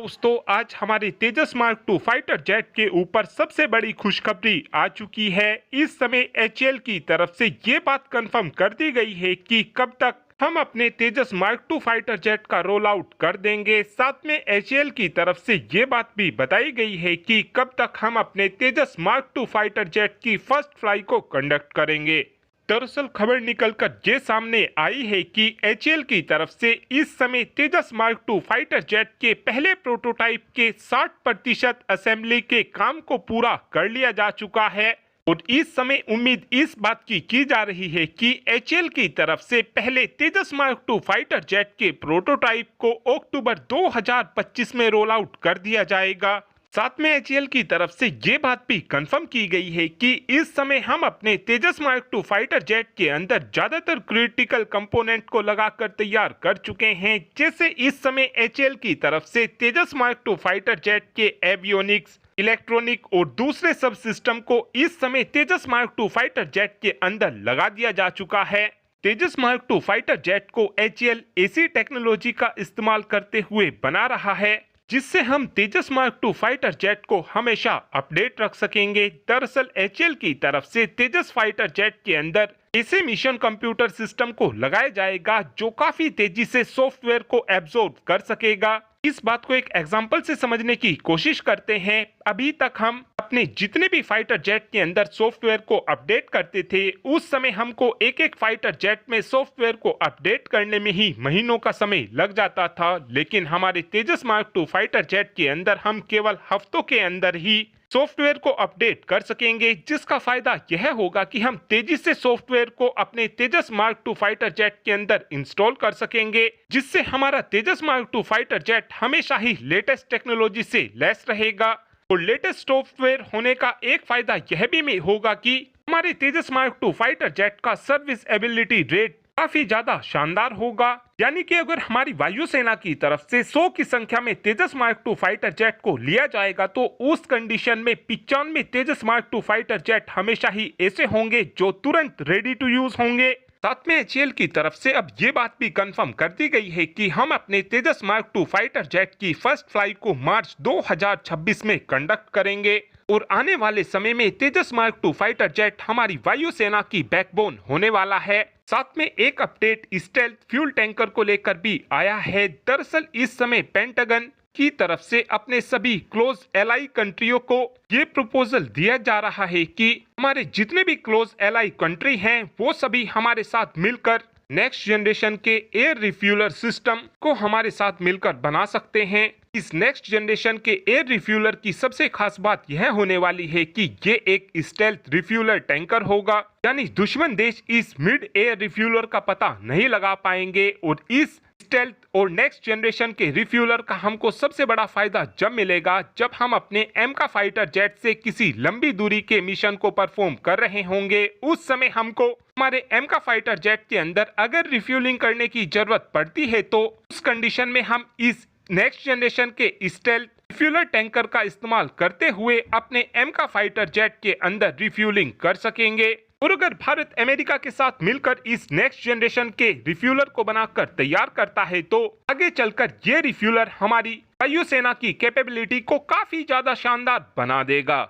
दोस्तों, आज हमारे तेजस मार्क टू फाइटर जेट के ऊपर सबसे बड़ी खुशखबरी आ चुकी है। इस समय एचएएल की तरफ से ये बात कंफर्म कर दी गई है कि कब तक हम अपने तेजस मार्क टू फाइटर जेट का रोल आउट कर देंगे। साथ में एचएएल की तरफ से ये बात भी बताई गई है कि कब तक हम अपने तेजस मार्क टू फाइटर जेट की फर्स्ट फ्लाई को कंडक्ट करेंगे। दरअसल खबर निकलकर ये सामने आई है कि एचएएल की तरफ से इस समय तेजस मार्क टू फाइटर जेट के पहले प्रोटोटाइप के 60% असेंबली के काम को पूरा कर लिया जा चुका है और इस समय उम्मीद इस बात की जा रही है कि एचएएल की तरफ से पहले तेजस मार्क टू फाइटर जेट के प्रोटोटाइप को अक्टूबर 2025 में रोल आउट कर दिया जाएगा। साथ में एचएएल की तरफ से ये बात भी कंफर्म की गई है कि इस समय हम अपने तेजस मार्क टू फाइटर जेट के अंदर ज्यादातर क्रिटिकल कंपोनेंट को लगाकर तैयार कर चुके हैं। जैसे इस समय एचएएल की तरफ से तेजस मार्क टू फाइटर जेट के एवियोनिक्स, इलेक्ट्रॉनिक और दूसरे सब सिस्टम को इस समय तेजस मार्क टू फाइटर जेट के अंदर लगा दिया जा चुका है। तेजस मार्क टू फाइटर जेट को एचएएल ऐसी टेक्नोलॉजी का इस्तेमाल करते हुए बना रहा है जिससे हम तेजस मार्क टू फाइटर जेट को हमेशा अपडेट रख सकेंगे। दरअसल एचएएल की तरफ से तेजस फाइटर जेट के अंदर ऐसे मिशन कंप्यूटर सिस्टम को लगाया जाएगा जो काफी तेजी से सॉफ्टवेयर को एब्जॉर्ब कर सकेगा। इस बात को एक एग्जांपल से समझने की कोशिश करते हैं। अभी तक हम अपने जितने भी फाइटर जेट के अंदर सॉफ्टवेयर को अपडेट करते थे, उस समय हमको एक एक फाइटर जेट में सॉफ्टवेयर को अपडेट करने में ही महीनों का समय लग जाता था, लेकिन हमारे तेजस मार्क टू फाइटर जेट के अंदर हम केवल हफ्तों के अंदर ही सॉफ्टवेयर को अपडेट कर सकेंगे। जिसका फायदा यह होगा कि हम तेजी से सॉफ्टवेयर को अपने तेजस मार्क टू फाइटर जेट के अंदर इंस्टॉल कर सकेंगे, जिससे हमारा तेजस मार्क टू फाइटर जेट हमेशा ही लेटेस्ट टेक्नोलॉजी से लैस रहेगा। और लेटेस्ट सॉफ्टवेयर होने का एक फायदा यह भी होगा कि हमारे तेजस मार्क टू फाइटर जेट का सर्विस एबिलिटी रेट काफी ज्यादा शानदार होगा। यानी कि अगर हमारी वायुसेना की तरफ से 100 की संख्या में तेजस मार्क टू फाइटर जेट को लिया जाएगा तो उस कंडीशन में 95 तेजस मार्क टू फाइटर जेट हमेशा ही ऐसे होंगे जो तुरंत रेडी टू यूज होंगे। साथ में एचएएल की तरफ से अब ये बात भी कंफर्म कर दी गई है कि हम अपने तेजस मार्क टू फाइटर जेट की फर्स्ट फ्लाइट को मार्च 2026 में कंडक्ट करेंगे और आने वाले समय में तेजस मार्क टू फाइटर जेट हमारी वायुसेना की बैकबोन होने वाला है। साथ में एक अपडेट स्टेल्थ फ्यूल टैंकर को लेकर भी आया है। दरअसल इस समय पेंटागन की तरफ से अपने सभी क्लोज एलाई कंट्रियों को ये प्रपोजल दिया जा रहा है कि हमारे जितने भी क्लोज एलाई कंट्री हैं वो सभी हमारे साथ मिलकर नेक्स्ट जनरेशन के एयर रिफ्यूलर सिस्टम को हमारे साथ मिलकर बना सकते हैं। इस नेक्स्ट जनरेशन के एयर रिफ्यूलर की सबसे खास बात यह होने वाली है कि ये एक स्टेल्थ रिफ्यूलर टैंकर होगा, यानी दुश्मन देश इस मिड एयर रिफ्यूलर का पता नहीं लगा पाएंगे। और इस स्टेल्थ और नेक्स्ट जनरेशन के रिफ्यूलर का हमको सबसे बड़ा फायदा जब मिलेगा जब हम अपने एम का फाइटर जेट से किसी लंबी दूरी के मिशन को परफॉर्म कर रहे होंगे। उस समय हमको हमारे एम का फाइटर जेट के अंदर अगर रिफ्यूलिंग करने की जरूरत पड़ती है तो उस कंडीशन में हम इस नेक्स्ट जनरेशन के स्टेल्थ रिफ्यूलर टैंकर का इस्तेमाल करते हुए अपने एम का फाइटर जेट के अंदर रिफ्यूलिंग कर सकेंगे। और अगर भारत अमेरिका के साथ मिलकर इस नेक्स्ट जनरेशन के रिफ्यूलर को बनाकर तैयार करता है तो आगे चलकर ये रिफ्यूलर हमारी वायुसेना की कैपेबिलिटी को काफी ज्यादा शानदार बना देगा।